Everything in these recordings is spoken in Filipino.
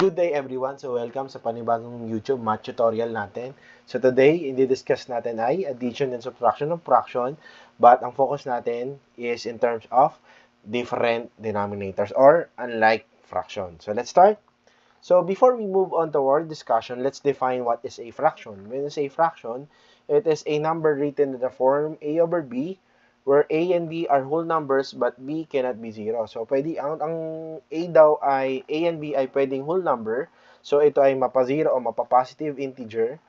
Good day everyone. So welcome sa panibagong YouTube math tutorial natin. So today, i-discuss natin ay addition and subtraction of fraction, but ang focus natin is in terms of different denominators or unlike fraction. So let's start. So before we move on to our discussion, let's define what is a fraction. When we say fraction, it is a number written in the form a over b, where a and b are whole numbers but b cannot be zero. So pwede ang a daw ay a and b ay pwedeng whole number. So ito ay mapa-zero o mapa-positive integer.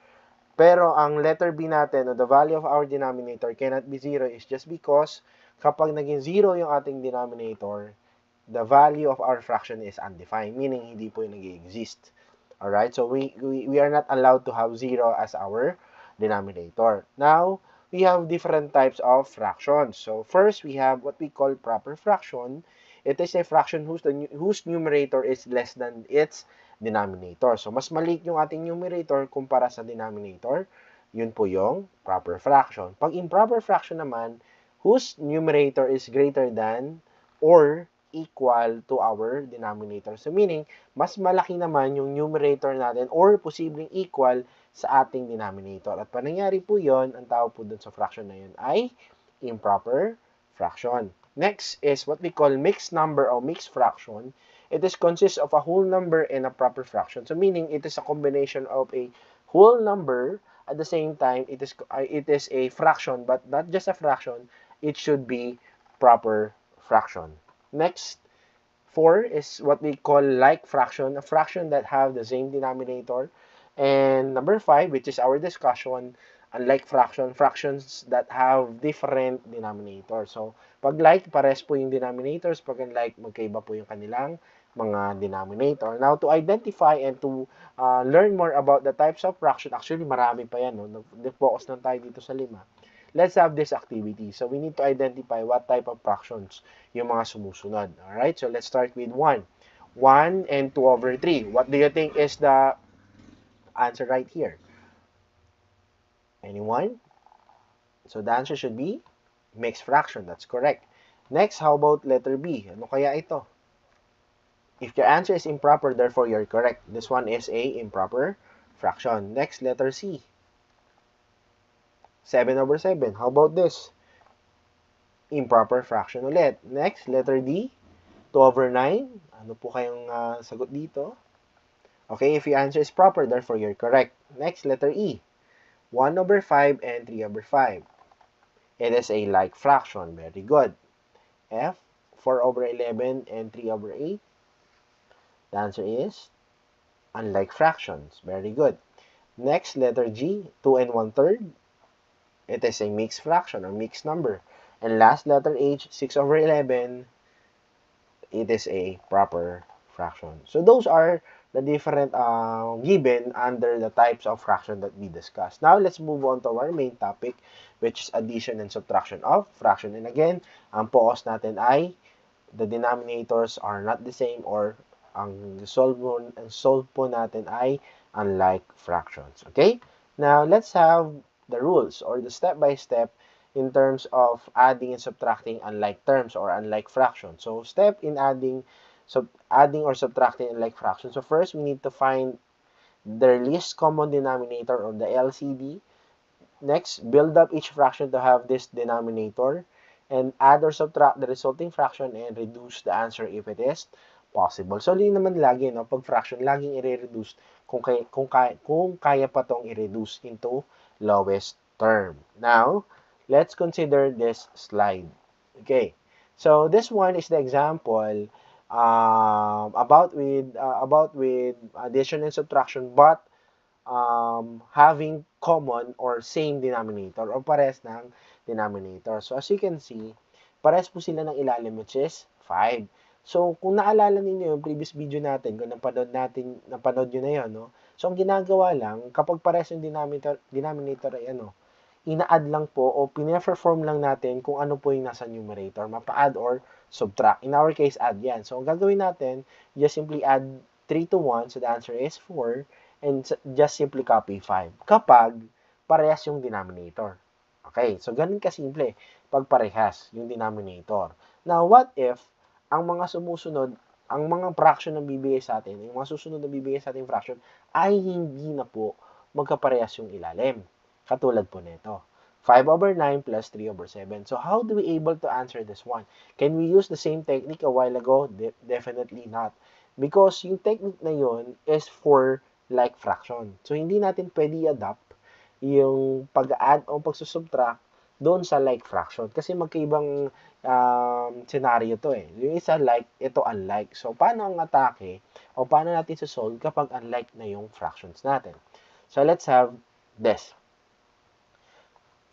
Pero ang letter b natin o the value of our denominator cannot be zero is just because kapag naging zero yung ating denominator, the value of our fraction is undefined, meaning hindi po yung nag-exist. Alright, so we are not allowed to have zero as our denominator. Now, we have different types of fractions. So first, we have what we call proper fraction. It is a fraction whose numerator is less than its denominator. So mas maliit yung ating numerator kumpara sa denominator. Yun po yung proper fraction. Pag improper fraction naman, whose numerator is greater than or equal to our denominator. So meaning, mas malaki naman yung numerator natin or posibleng equal sa ating denominator. At pag nangyari po yun, ang tawag po dun sa fraction na yun ay improper fraction. Next is what we call mixed number or mixed fraction. It is consists of a whole number and a proper fraction. So meaning, it is a combination of a whole number. At the same time, it is a fraction, but not just a fraction. It should be proper fraction. Next, 4 is what we call like fraction, a fraction that have the same denominator. And number 5, which is our discussion, unlike fraction, fractions that have different denominators. So, pag like, pares po yung denominators. Pag unlike, magkaiba po yung kanilang mga denominator. Now, to identify and to learn more about the types of fraction, actually, marami pa yan. No? Focus lang tayo dito sa 5. Let's have this activity. So, we need to identify what type of fractions yung mga sumusunod. Alright, so let's start with 1. 1 and 2 over 3. What do you think is the answer right here? Anyone? So the answer should be mixed fraction. That's correct. Next, how about letter B? Ano kaya ito? If your answer is improper, therefore you're correct. This one is a improper fraction. Next, letter C. 7 over 7. How about this? Improper fraction ulit. Next, letter D. 2 over 9. Ano po kayong sagot dito? Okay, if your answer is proper, therefore you're correct. Next, letter E. 1 over 5 and 3 over 5. It is a like fraction. Very good. F. 4 over 11 and 3 over 8. The answer is unlike fractions. Very good. Next, letter G. 2 and 1/3. It is a mixed fraction or mixed number. And last, letter H. 6 over 11. It is a proper fraction. So those are the different given under the types of fraction that we discussed. Now, let's move on to our main topic, which is addition and subtraction of fraction. And again, ang focus natin ay the denominators are not the same or ang solve po natin ay unlike fractions. Okay? Now, let's have the rules or the step-by-step in terms of adding and subtracting unlike terms or unlike fractions. So, step in adding or subtracting unlike fractions. So first, we need to find their least common denominator or the LCD. Next, build up each fraction to have this denominator and add or subtract the resulting fraction and reduce the answer if it is possible. So, yun naman lagi, no? Pag fraction, laging i-reduce kung kaya pa tong i-reduce into lowest term. Now, let's consider this slide. Okay. So, this one is the example about with addition and subtraction, but having common or same denominator or pares ng denominator. So as you can see, pares po sila ng ilalim, which is 5. So kung naalala ninyo yung previous video natin, kung napanood nyo na yun, no? So ang ginagawa lang, kapag pares yung denominator ay ina-add lang po o pina-perform lang natin kung ano po yung nasa numerator, mapa-add or subtract. In our case, add yan. So, ang gagawin natin, just simply add 3 to 1, so the answer is 4, and just simply copy 5. Kapag parehas yung denominator. Okay, so ganun kasimple pag parehas yung denominator. Now, what if ang mga sumusunod ang mga fraction na bibigay sa atin, yung mga susunod na bibigay sa ating fraction, ay hindi na po magkaparehas yung ilalim. Katulad po nito. 5/9 plus 3/7. So, how do we able to answer this one? Can we use the same technique a while ago? Definitely not. Because yung technique na yun is for like fraction. So, hindi natin pwede i-adapt yung pag-add o pagsusubtract doon sa like fraction. Kasi magkaibang scenario to eh. Yung isa like, ito unlike. So, paano ang atake o paano natin solve kapag unlike na yung fractions natin? So, let's have this.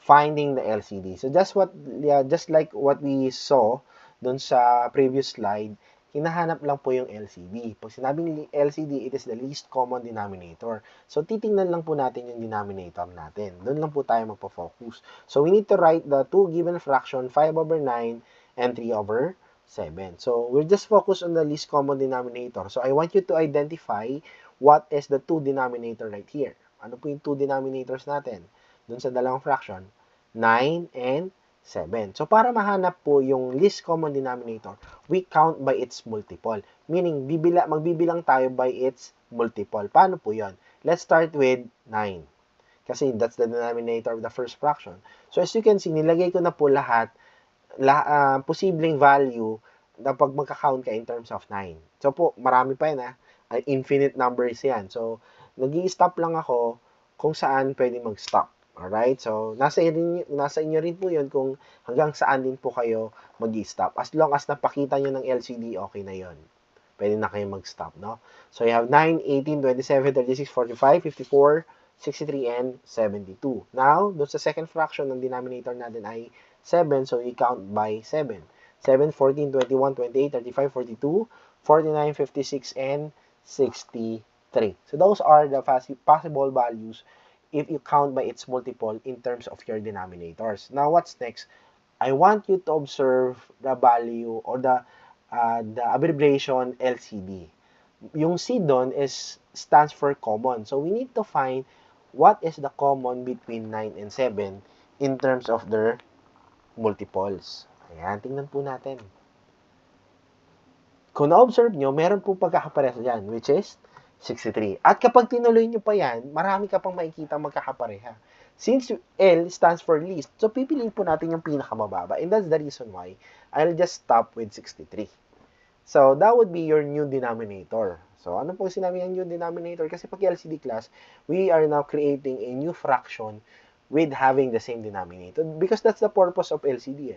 Finding the LCD. So, just like what we saw doon sa previous slide, hinahanap lang po yung LCD. Pag sinabing LCD, it is the least common denominator. So, titingnan lang po natin yung denominator natin. Doon lang po tayo magpo-focus. So, we need to write the two given fraction, 5/9 and 3/7. So, we'll just focus on the least common denominator. So, I want you to identify what is the two denominator right here. Ano po yung two denominators natin? Doon sa dalawang fraction, 9 and 7. So, para mahanap po yung least common denominator, we count by its multiple. Meaning, magbibilang tayo by its multiple. Paano po yon? Let's start with 9. Kasi that's the denominator of the first fraction. So, as you can see, nilagay ko na po lahat, posibleng value na pag magka-count ka in terms of 9. So po, marami pa yan infinite numbers yan. So, nag-i-stop lang ako kung saan pwede mag-stop. Alright? So, nasa inyo rin po yun kung hanggang saan din po kayo mag-i-stop. As long as napakita nyo ng LCD, okay na yon. Pwede na kayo mag-stop, no? So, you have 9, 18, 27, 36, 45, 54, 63, and 72. Now, doon sa second fraction ng denominator natin ay 7, so we count by 7. 7, 14, 21, 28, 35, 42, 49, 56, and 63. So, those are the possible values if you count by its multiple in terms of your denominators. Now, what's next? I want you to observe the value or the abbreviation LCD. Yung C doon stands for common. So, we need to find what is the common between 9 and 7 in terms of their multiples. Ayan, tingnan po natin. Kung na-observe nyo, meron po pagkakaparehas dyan, which is 63. At kapag tinuloy nyo pa yan, marami ka pang makikita magkakapareha. Since L stands for least, so pipiliin po natin yung pinakamababa. And that's the reason why I'll just stop with 63. So, that would be your new denominator. So, ano po sinabi ng new denominator? Kasi pag LCD class, we are now creating a new fraction with having the same denominator. Because that's the purpose of LCD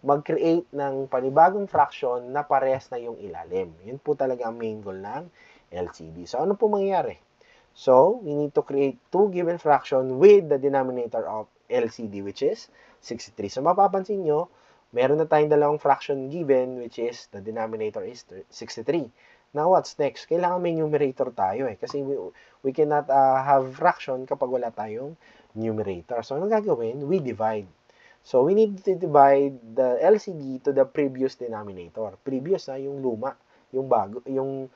mag-create ng panibagong fraction na parehas na yung ilalim. Yun po talaga ang main goal ng LCD. So, ano po mangyayari? So, we need to create two given fraction with the denominator of LCD, which is 63. So, mapapansin nyo, meron na tayong dalawang fraction given, which is the denominator is 63. Now, what's next? Kailangan may numerator tayo kasi we cannot have fraction kapag wala tayong numerator. So, anong gagawin? We divide. So, we need to divide the LCD to the previous denominator. Previous yung luma, yung bago, yung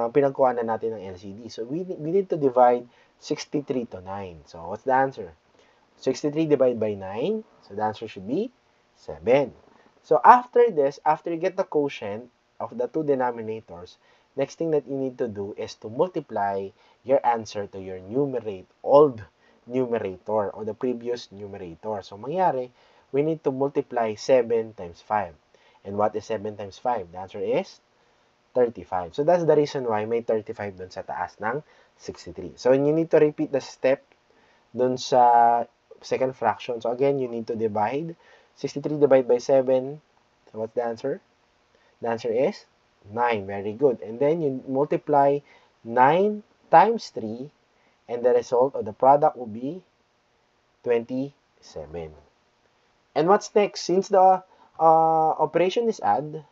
pinagkuha na natin ng LCD. So, we need to divide 63 to 9. So, what's the answer? 63 divided by 9. So, the answer should be 7. So, after this, after you get the quotient of the two denominators, next thing that you need to do is to multiply your answer to your old numerator or the previous numerator. So, mangyari, we need to multiply 7 times 5. And what is 7 times 5? The answer is 35. So, that's the reason why may 35 dun sa taas ng 63. So, you need to repeat the step dun sa second fraction. So, again, you need to divide 63 divided by 7. So, what's the answer? The answer is 9. Very good. And then, you multiply 9 times 3. And the result of the product will be 27. And what's next? Since the operation is add,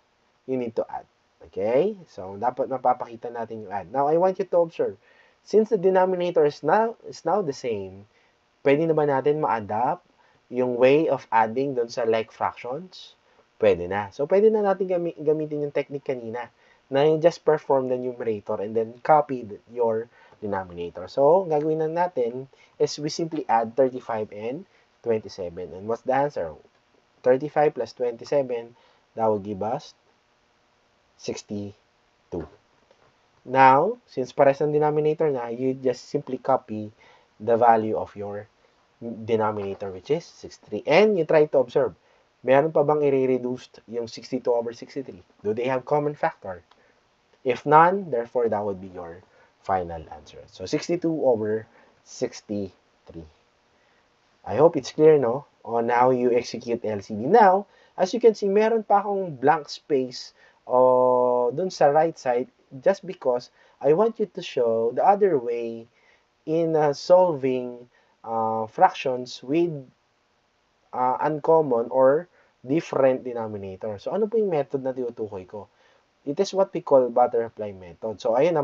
you need to add. Okay? So, dapat mapapakita natin yung add. Now, I want you to observe. Since the denominator is now the same, pwede na ba natin ma-adapt yung way of adding dun sa like fractions? Pwede na. So, pwede na natin gamitin yung technique kanina na you just perform the numerator and then copy your denominator. So, gagawin na natin is we simply add 35 and 27. And what's the answer? 35 plus 27, that will give us 63. 2. Now, since pares ng denominator na, you just simply copy the value of your denominator, which is 63. And you try to observe, meron pa bang i-reduced yung 62 over 63? Do they have common factor? If none, therefore, that would be your final answer. So, 62 over 63. I hope it's clear, no? On how you execute LCD. Now, as you can see, meron pa akong blank space dun sa right side just because I want you to show the other way in solving fractions with uncommon or different denominator. So, ano po yung method na tinutukoy ko? It is what we call butterfly method. So, ayun na,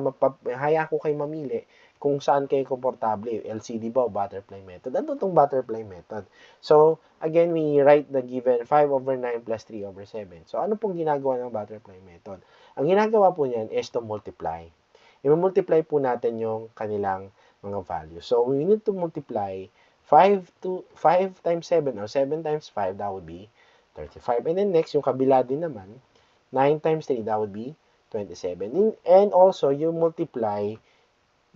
haya ko kayo mamili kung saan kayo komportable. LCD ba o butterfly method? Ano itong butterfly method? So, again, we write the given 5 over 9 plus 3 over 7. So, ano pong ginagawa ng butterfly method? Ang ginagawa po niyan is to multiply. I-multiply po natin yung kanilang mga values. So, we need to multiply 5 times 7 or 7 times 5, that would be 35. And then next, yung kabila din naman, 9 times 3, that would be 27. And also, you multiply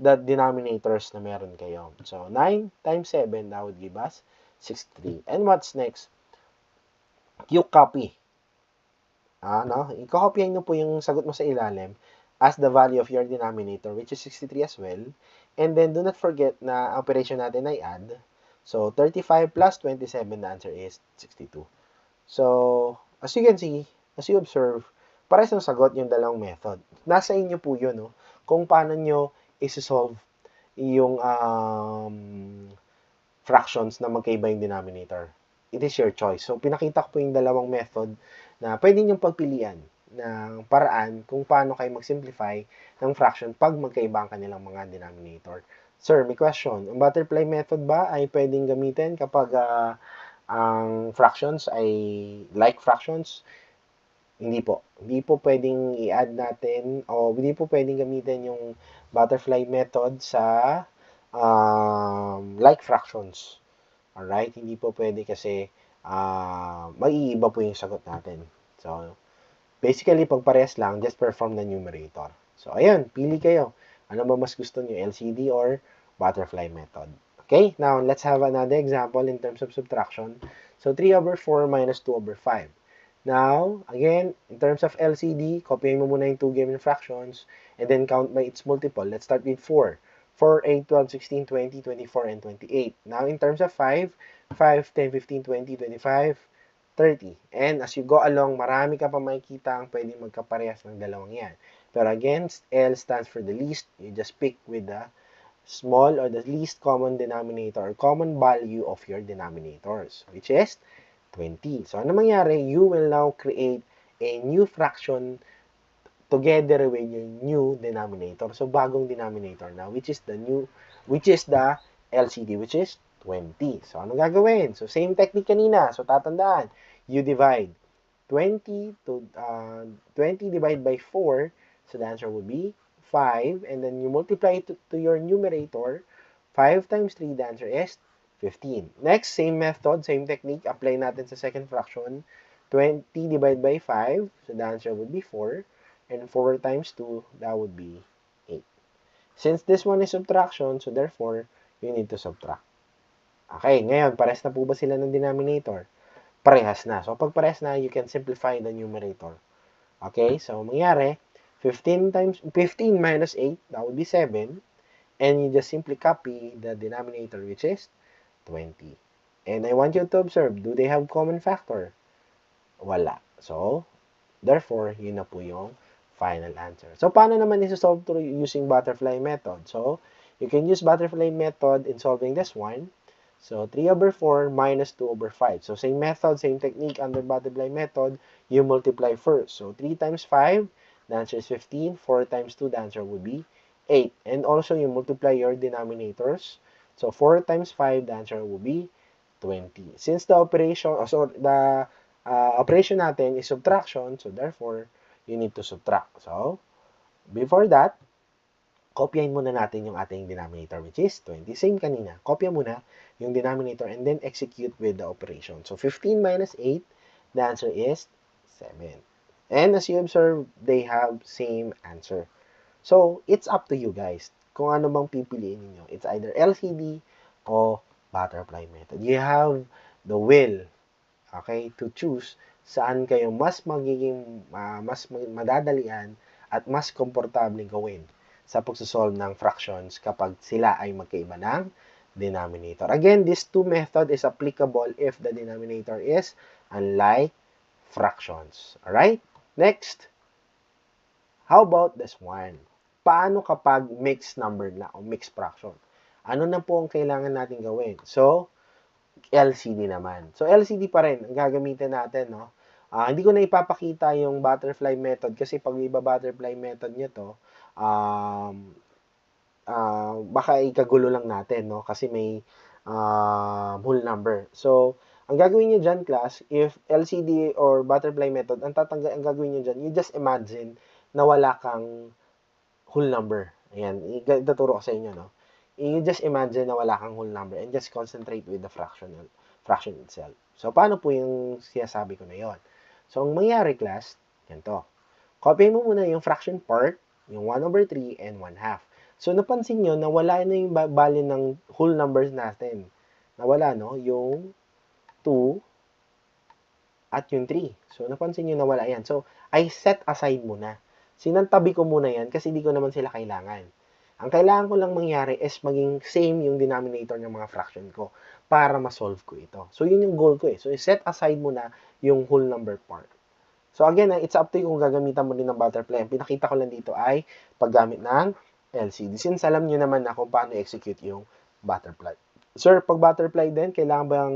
the denominators na meron kayo. So, 9 times 7, that would give us 63. And what's next? You copy. I-copy nyo po yung sagot mo sa ilalim as the value of your denominator, which is 63 as well. And then, do not forget na operation natin ay add. So, 35 plus 27, the answer is 62. So, as you can see, as you observe, pares ng sagot yung dalawang method. Nasa inyo po yun, no? Kung paano nyo isi-solve yung fractions na magkaiba yung denominator. It is your choice. So, pinakita ko po yung dalawang method na pwede nyong pagpilian ng paraan kung paano kayo mag-simplify ng fraction pag magkaiba ang kanilang mga denominator. Sir, may question. Ang butterfly method ba ay pwedeng gamitin kapag ang fractions ay like fractions? Hindi po. Hindi po pwedeng i-add natin o hindi po pwedeng gamitin yung butterfly method sa like fractions. Alright? Hindi po pwede kasi mag-iiba po yung sagot natin. So, basically, pag parehas lang, just perform the numerator. So, ayun. Pili kayo. Ano ba mas gusto nyo? LCD or butterfly method? Okay? Now, let's have another example in terms of subtraction. So, 3 over 4 minus 2 over 5. Now, again, in terms of LCD, copyin mo muna yung 2 given fractions and then count by its multiple. Let's start with 4. 4, 8, 12, 16, 20, 24, and 28. Now, in terms of 5, 5, 10, 15, 20, 25, 30. And as you go along, marami ka pa makikita ang pwedeng magkaparehas ng dalawang yan. Pero again, L stands for the least. You just pick with the small or the least common denominator or common value of your denominators, which is 20. So, ano mangyari? You will now create a new fraction together with your new denominator. So, bagong denominator na, which is the LCD, which is 20. So, ano gagawin? So, same technique kanina. So, tatandaan, you divide 20 divided by 4. So, the answer would be 5. And then, you multiply it to your numerator. 5 times 3, the answer is 15. Next, same method, same technique. Apply natin sa second fraction. 20 divided by 5. So, the answer would be 4. And 4 times 2, that would be 8. Since this one is subtraction, so therefore, you need to subtract. Okay, ngayon, parehas na po ba sila ng denominator? Parehas na. So, pag parehas na, you can simplify the numerator. Okay, so, mangyari, 15 minus 8, that would be 7. And you just simply copy the denominator, which is 20. And I want you to observe, do they have common factor? Wala. So, therefore, yun na po yung final answer. So, paano naman isi-solve through using butterfly method? So, you can use butterfly method in solving this one. So, 3 over 4 minus 2 over 5. So, same method, same technique under butterfly method. You multiply first. So, 3 times 5, the answer is 15. 4 times 2, the answer would be 8. And also, you multiply your denominators. So, 4 times 5, the answer will be 20. Since the operation, operation natin is subtraction, so therefore, you need to subtract. So, before that, kopyahin muna natin yung ating denominator, which is 20. Same kanina. Kopya muna yung denominator and then execute with the operation. So, 15 minus 8, the answer is 7. And as you observe, they have same answer. So, it's up to you guys kung ano bang pipiliin niyo. It's either LCD o butterfly method. You have the will, okay, to choose saan kayo mas magiging madadalian at mas komportable gawin sa pagsosolve ng fractions kapag sila ay magkaiba ng denominator. Again, this two method is applicable if the denominator is unlike fractions. Alright? Next, how about this one? Paano kapag mixed number na o mixed fraction? Ano na po ang kailangan natin gawin? So, LCD naman. So, LCD pa rin ang gagamitin natin, no? Hindi ko na ipapakita yung butterfly method kasi pag iba butterfly method nyo to, baka ikagulo lang natin, no? Kasi may whole number. So, ang gagawin nyo dyan, class, if LCD or butterfly method, ang gagawin nyo dyan, you just imagine na wala kang whole number. Ayan, ituturo ko sa inyo, no? You just imagine na wala kang whole number and just concentrate with the fraction itself. So, paano po yung sinasabi ko na yon? So, ang mangyari, class, ganito. Copy mo muna yung fraction part, yung 1/3 and 1/2. So, napansin nyo na wala na yung value ng whole numbers natin. Nawala, no? Yung 2 at yung 3. So, napansin nyo na wala yan. So, I set aside muna. Sinantabi ko muna yan kasi hindi ko naman sila kailangan. Ang kailangan ko lang mangyari is maging same yung denominator ng mga fraction ko para ma-solve ko ito. So, yun yung goal ko eh. So, set aside muna yung whole number part. So, again, it's up to you kung gagamitan mo din ng butterfly. Ang pinakita ko lang dito ay paggamit ng LCD. Since alam nyo naman na kung paano execute yung butterfly. Sir, pag butterfly din, kailangan bang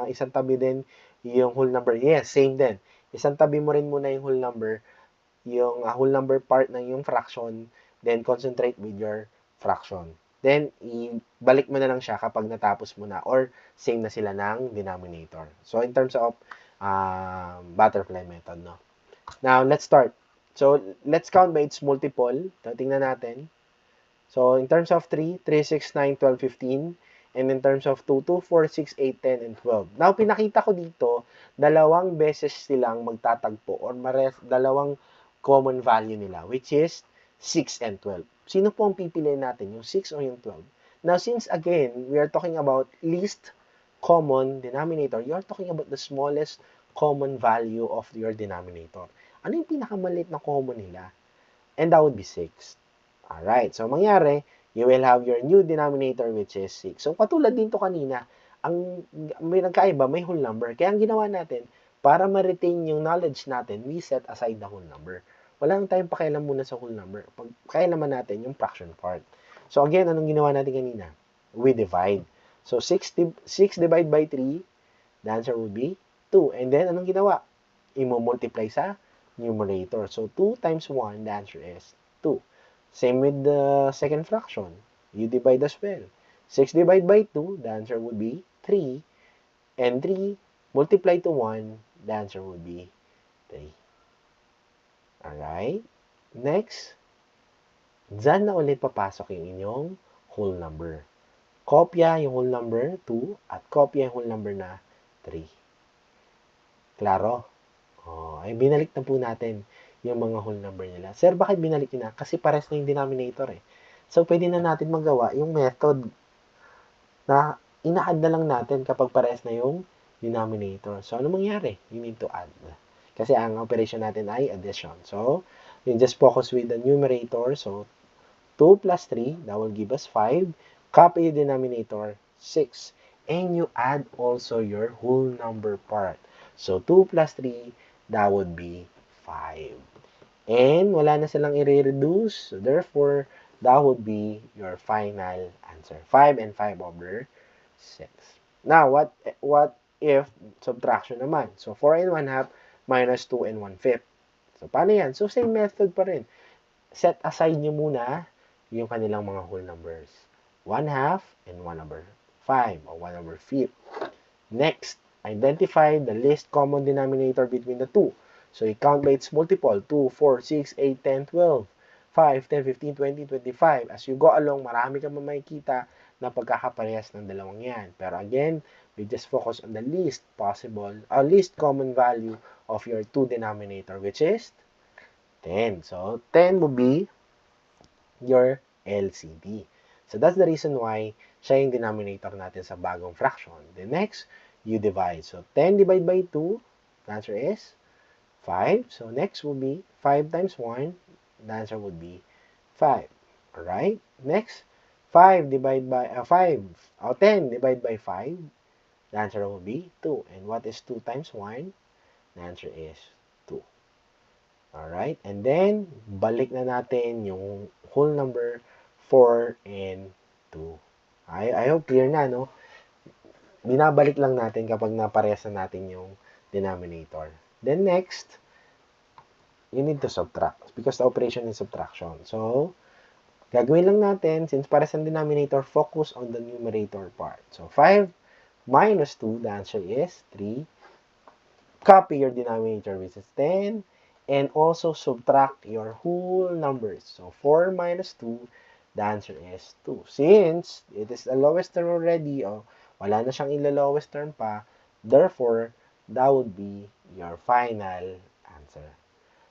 isang tabi din yung whole number? Yes, same din. Isang tabi mo rin muna yung whole number, yung whole number part ng yung fraction, then concentrate with your fraction. Then, ibalik mo na lang siya kapag natapos mo na or same na sila ng denominator. So, in terms of butterfly method, no? Now, let's start. So, let's count by its multiple. Tingnan natin. So, in terms of 3, 3, 6, 9, 12, 15. And in terms of 2, 2, 4, 6, 8, 10, and 12. Now, pinakita ko dito, dalawang beses silang magtatagpo or dalawang common value nila, which is 6 and 12. Sino po ang pipiliin natin, yung 6 o yung 12? Now, since again, we are talking about least common denominator, you are talking about the smallest common value of your denominator. Ano yung pinakamaliit na common nila? And that would be 6. Alright, so mangyari, you will have your new denominator which is 6. So, katulad din to kanina, may nagkaiba, may whole number. Kaya ang ginawa natin, para ma-retain yung knowledge natin, we set aside the whole number. Wala nang tayong pakialam muna sa whole number. Pakialaman natin yung fraction part. So, again, anong ginawa natin kanina? We divide. So, 6 divided by 3, the answer would be 2. And then, anong ginawa? I-multiply sa numerator. So, 2 times 1, the answer is 2. Same with the second fraction. You divide as well. 6 divided by 2, the answer would be 3. And 3 multiplied to 1, the answer would be 3. Alright? Next, dyan na ulit papasok yung inyong whole number. Kopya yung whole number 2 at kopya yung whole number na 3. Klaro? Ay binalik na po natin yung mga whole number nila. Sir, bakit binalik nyo na? Kasi pares na yung denominator eh. So, pwede na natin magawa yung method na ina-add na lang natin kapag pares na yung denominator. So, ano mangyari? You need to add. Kasi ang operation natin ay addition. So, you just focus with the numerator. So, 2 plus 3, that will give us 5. Copy the denominator, 6. And you add also your whole number part. So, 2 plus 3, that would be 5. And wala na silang i-reduce. So, therefore, that would be your final answer. 5 and 5 over 6. Now, what if subtraction naman? So, 4 and 1/2 minus 2 and 1/5. So, paano yan? So, same method pa rin. Set aside nyo muna yung kanilang mga whole numbers. 1/2 and 1/5 or 1/5. Next, identify the least common denominator between the two. So, you count by its multiple. 2, 4, 6, 8, 10, 12, 5, 10, 15, 20, 25. As you go along, marami kang makikita na pagkakaparehas ng dalawang yan. Pero again, we just focus on the least common value of your two denominator, which is 10. So, 10 will be your LCD. So, that's the reason why siya yung denominator natin sa bagong fraction. The next, you divide. So, 10 divided by 2, the answer is 5. So, next will be 5 times 1. The answer would be 5. Alright? Next, 5 divided by 10 divided by 5. The answer will be 2. And what is 2 times 1? The answer is 2. Alright? And then, balik na natin yung whole number 4 and 2. I hope clear na, no? Binabalik lang natin kapag naparehas na natin yung denominator. Then next, you need to subtract because the operation is subtraction. So, gagawin lang natin, since parehas ang denominator, focus on the numerator part. So, 5 minus 2, the answer is 3. Copy your denominator, which is 10. And also subtract your whole numbers. So, 4 minus 2, the answer is 2. Since it is the lowest term already, wala na siyang ilo-lowest term pa, therefore, that would be your final answer.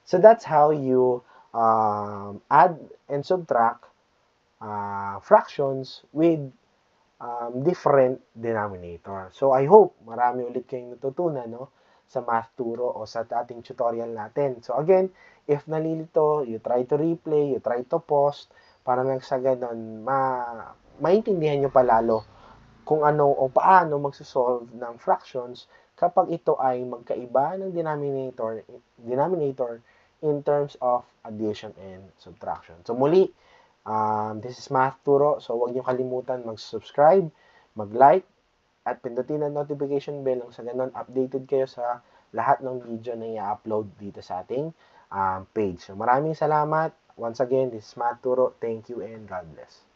So, that's how you add and subtract fractions with different denominator. So, I hope marami ulit kayong natutunan, no? Sa math turo o sa ating tutorial natin. So again, if nalilito, you try to replay, you try to pause, para nang sa ganon, maintindihan nyo palalo kung ano o paano magsosolve ng fractions kapag ito ay magkaiba ng denominator in terms of addition and subtraction. So muli, this is Math Turo. So huwag nyo kalimutan mag-subscribe, mag-like, at pindutin ang notification bell nang sa ganon updated kayo sa lahat ng video na i-upload dito sa ating page. So maraming salamat. Once again, this is Matt Turo. Thank you and God bless.